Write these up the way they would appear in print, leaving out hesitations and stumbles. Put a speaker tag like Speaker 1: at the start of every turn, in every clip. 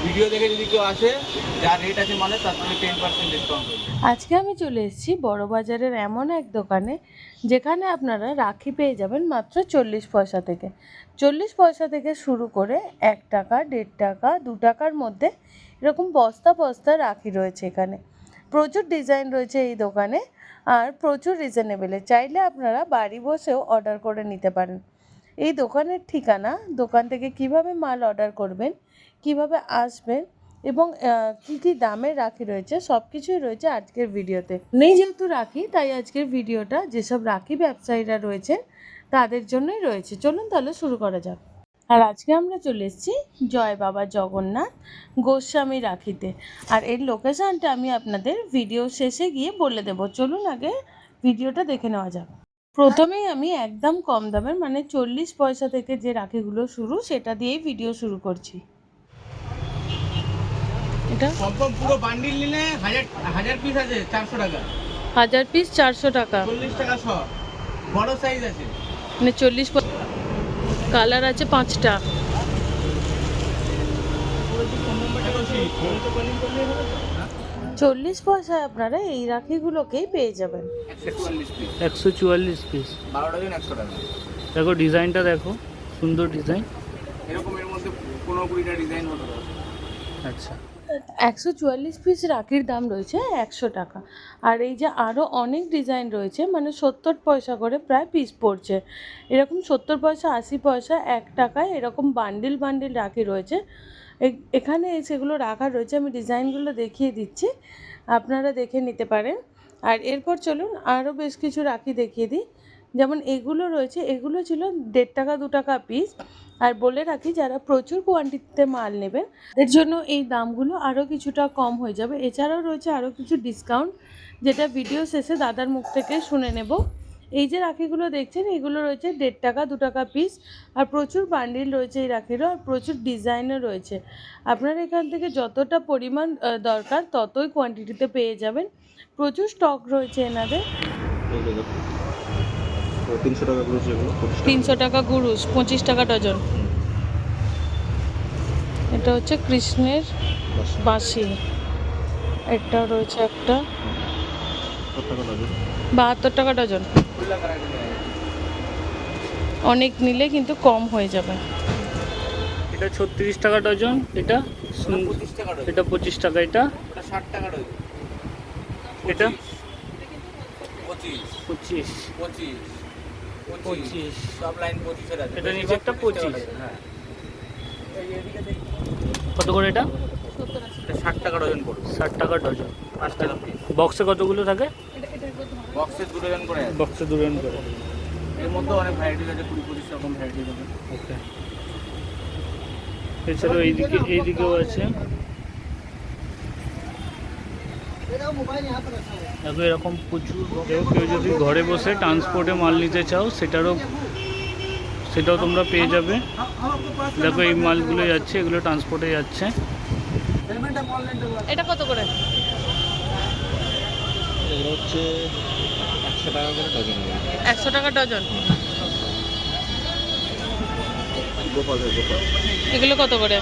Speaker 1: Video দেখে যদি কেউ আসে, যা রেট আছে মানে তার থেকে 10% ডিসকাউন্ট হবে।
Speaker 2: আজকে আমি চলে এসেছি বড়বাজারের এমন এক দোকানে যেখানে আপনারা রাখি পেয়ে যাবেন মাত্র 40 পয়সা থেকে। 40 পয়সা থেকে শুরু করে 1 টাকা, 1.5 টাকা, 2 টাকার মধ্যে এরকম বস্তা বস্তা রাখি রয়েছে এখানে। প্রচুর ডিজাইন রয়েছে এই দোকানে আর প্রচুর রিজনেবেলে। চাইলে আপনারা বাড়ি বসেও অর্ডার করে নিতে পারেন। এই দোকানের ঠিকানা, দোকান থেকে কিভাবে মাল অর্ডার করবেন, কিভাবে আসবেন এবং কি কি দামের রাখি রয়েছে সব কিছুই রয়েছে আজকের ভিডিওতে। যেহেতু রাখি তাই আজকের ভিডিওটা যেসব রাখি ব্যবসায়ীরা রয়েছে তাদের জন্যই রয়েছে। চলুন তাহলে শুরু করা যাক। আর আজকে আমরা চলে এসেছি জয় বাবা জগন্নাথ গোস্বামী রাখিতে। আর এর লোকেশানটা আমি আপনাদের ভিডিও শেষে গিয়ে বলে দেব। চলুন আগে ভিডিওটা দেখে নেওয়া যাক। প্রথমেই আমি একদম কম দামের মানে 40 পয়সা থেকে যে রাখিগুলো শুরু সেটা দিয়েই ভিডিও শুরু করছি। এটা
Speaker 1: সম্ভব পুরো বান্ডিল নিলে হাজার পিস আছে 400 টাকা,
Speaker 2: 1000 পিস 400 টাকা,
Speaker 1: 40 টাকা সব। বড় সাইজ আছে।
Speaker 2: মানে 40 কালার আছে 5টা। 40 পয়সায় আপনারা এই রাখিগুলোকেই পেয়ে যাবেন।
Speaker 1: 144 পিস,
Speaker 3: 144 পিস।
Speaker 1: 12 ডজন 100 টাকা।
Speaker 3: দেখো ডিজাইনটা, দেখো সুন্দর ডিজাইন।
Speaker 1: এরকম এর মধ্যে 15-20টা ডিজাইন হতে পারে।
Speaker 3: আচ্ছা,
Speaker 2: 144 পিস রাখির দাম রয়েছে 100 টাকা। আর এই যে আরও অনেক ডিজাইন রয়েছে, মানে 70 পয়সা করে প্রায় পিস পড়ছে। এরকম 70 পয়সা, 80 পয়সা, 1 টাকায় এরকম বান্ডিল বান্ডিল রাখি রয়েছে। এখানে সেগুলো রাখা রয়েছে, আমি ডিজাইনগুলো দেখিয়ে দিচ্ছি, আপনারা দেখে নিতে পারেন। আর এরপর চলুন আরও বেশ কিছু রাখি দেখিয়ে দিই। যেমন এগুলো রয়েছে, এগুলো ছিল 1.5 টাকা 2 টাকা পিস। আর বলে রাখি যারা প্রচুর কোয়ান্টিটিতে মাল নেবেন এর জন্য এই দামগুলো আরও কিছুটা কম হয়ে যাবে। এছাড়াও রয়েছে আরও কিছু ডিসকাউন্ট, যেটা ভিডিও শেষে দাদার মুখ থেকে শুনে নেব। এই যে রাখিগুলো দেখছেন এগুলো রয়েছে 1.5 টাকা 2 টাকা পিস। আর প্রচুর বান্ডিল রয়েছে এই রাখিরও, আর প্রচুর ডিজাইনও রয়েছে। আপনারা এখান থেকে যতটা পরিমাণ দরকার ততই কোয়ান্টিটিতে পেয়ে যাবেন। প্রচুর স্টক রয়েছে এনাদের।
Speaker 1: 300 টাকা করে যেগুলো
Speaker 2: 300 টাকা গুরুস, 25 টাকা ডজন। এটা হচ্ছে কৃষ্ণের বাঁশি। এটা রয়েছে একটা 72 টাকা ডজন। অনেক নিলে কিন্তু কম হয়ে যাবে।
Speaker 3: এটা 36 টাকা ডজন। এটা
Speaker 1: 25 টাকা ডজন।
Speaker 3: এটা 25 টাকা। এটা
Speaker 1: এটা 60 টাকা ডজন।
Speaker 3: এটা
Speaker 1: 25
Speaker 3: 25
Speaker 1: 25
Speaker 3: 25
Speaker 1: সব লাইন 25 এর আছে।
Speaker 3: এটা নিচে একটা 25।
Speaker 1: হ্যাঁ,
Speaker 3: কত করে এটা?
Speaker 1: এটা 60 টাকা ডজন পড়বে।
Speaker 3: 60 টাকা ডজন।
Speaker 1: 5 টাকা পিস।
Speaker 3: বক্সে কতগুলো থাকে?
Speaker 1: বক্সে 2 ডজন করে আছে।
Speaker 3: বক্সে 2 ডজন করে।
Speaker 1: এর মধ্যে অনেক ভ্যারাইটিস আছে, 20-25 রকম ভ্যারাইটিস আছে।
Speaker 3: ওকে। এছাড়াও এইদিকেও আছে। দেখো এরকম প্রচুর। কেউ যদি ঘরে বসে ট্রান্সপোর্টে মাল নিতে চাও সেটাও তোমরা পেয়ে যাবে। দেখো এই মালগুলো যাচ্ছে, এগুলো ট্রান্সপোর্টে যাচ্ছে।
Speaker 2: এটা কত করে?
Speaker 1: এগুলো হচ্ছে 100 টাকা করে ডজন।
Speaker 2: 100 টাকা ডজন।
Speaker 1: গোপাল।
Speaker 2: এগুলো কত করে?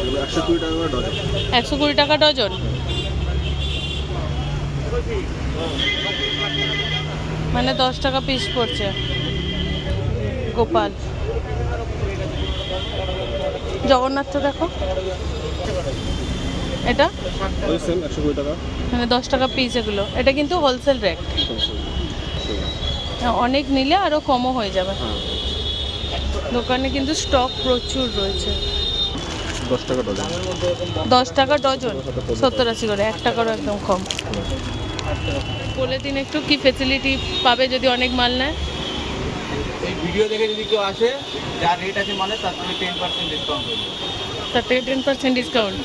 Speaker 1: এগুলো 120 টাকা করে ডজন।
Speaker 2: 120 টাকা ডজন। মানে 10 টাকা পিস পড়ছে। গোপাল। জগন্নাথ দেখো, এটা
Speaker 1: ওই সেম 120 টাকা।
Speaker 2: মানে 10 টাকা পিস এগুলো। এটা কিন্তু হোলসেল রেট, অনেক নিলে আরও কমও হয়ে যাবে। দোকানে কিন্তু স্টক প্রচুর রয়েছে।
Speaker 1: 10 টাকা ডজন।
Speaker 2: 10 টাকা ডজন, 70-80 করে, 1 টাকারও একদম কম। বলে দিন একটু কি ফেসিলিটি পাবে যদি অনেক মাল নেয়।
Speaker 1: এই ভিডিও দেখে যদি কেউ আসে, যা রেট আছে মানে তার থেকে 10% ডিসকাউন্ট হবে।
Speaker 2: তার থেকে 10% ডিসকাউন্ট।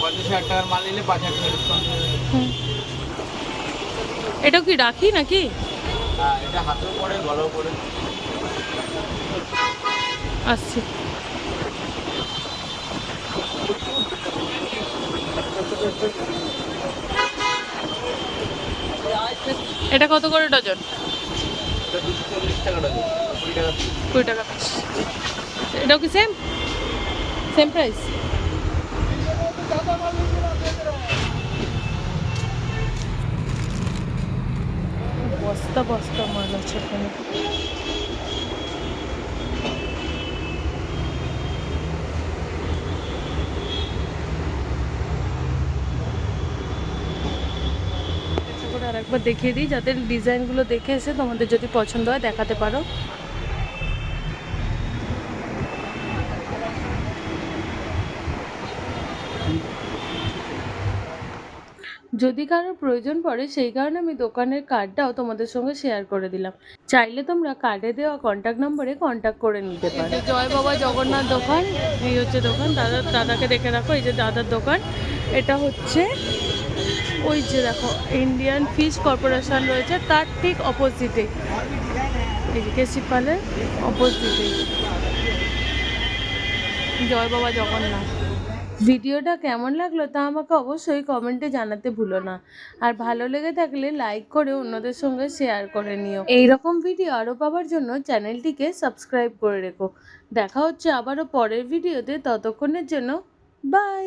Speaker 1: 50,000 টাকার মাল নিলে 5,000 টাকা ডিসকাউন্ট হবে।
Speaker 2: এটাও কি রাখি নাকি?
Speaker 1: হ্যাঁ, এটা হাতেও পড়ে, গলাও পড়ে।
Speaker 2: আসছি। এটা কত করে ডজন?
Speaker 1: এটা 240 টাকা ডজন, 20 টাকা পিস।
Speaker 2: 20 টাকা পিস। এটাও কি সেম? Same price. বস্তা বস্তা মাল আছে এখানে। আর একবার দেখিয়ে দিই যাতে ডিজাইনগুলো দেখে এসে তোমাদের যদি পছন্দ হয় দেখাতে পারো। যদি কারোর প্রয়োজন পড়ে সেই কারণে আমি দোকানের কার্ডটাও তোমাদের সঙ্গে শেয়ার করে দিলাম, চাইলে তোমরা কার্ডে দেওয়া কন্ট্যাক্ট নম্বরে কন্ট্যাক্ট করে নিতে পারো। জয় বাবা জগন্নাথ দোকান, এই হচ্ছে দোকান। দাদাকে দেখে রাখো, এই যে দাদার দোকান। এটা হচ্ছে ওই যে দেখো ইন্ডিয়ান ফিশ কর্পোরেশন রয়েছে তার ঠিক অপোজিটে, এদিকে শিপালের অপোজিটে জয় বাবা জগন্নাথ। ভিডিওটা কেমন লাগলো তা আমাকে অবশ্যই কমেন্টে জানাতে ভুলো না, আর ভালো লেগে থাকলে লাইক করে অন্যদের সঙ্গে শেয়ার করে নিও। এইরকম ভিডিও আরও পাওয়ার জন্য চ্যানেলটিকে সাবস্ক্রাইব করে রেখো। দেখা হচ্ছে আবারও পরের ভিডিওতে, ততক্ষণের জন্য বাই।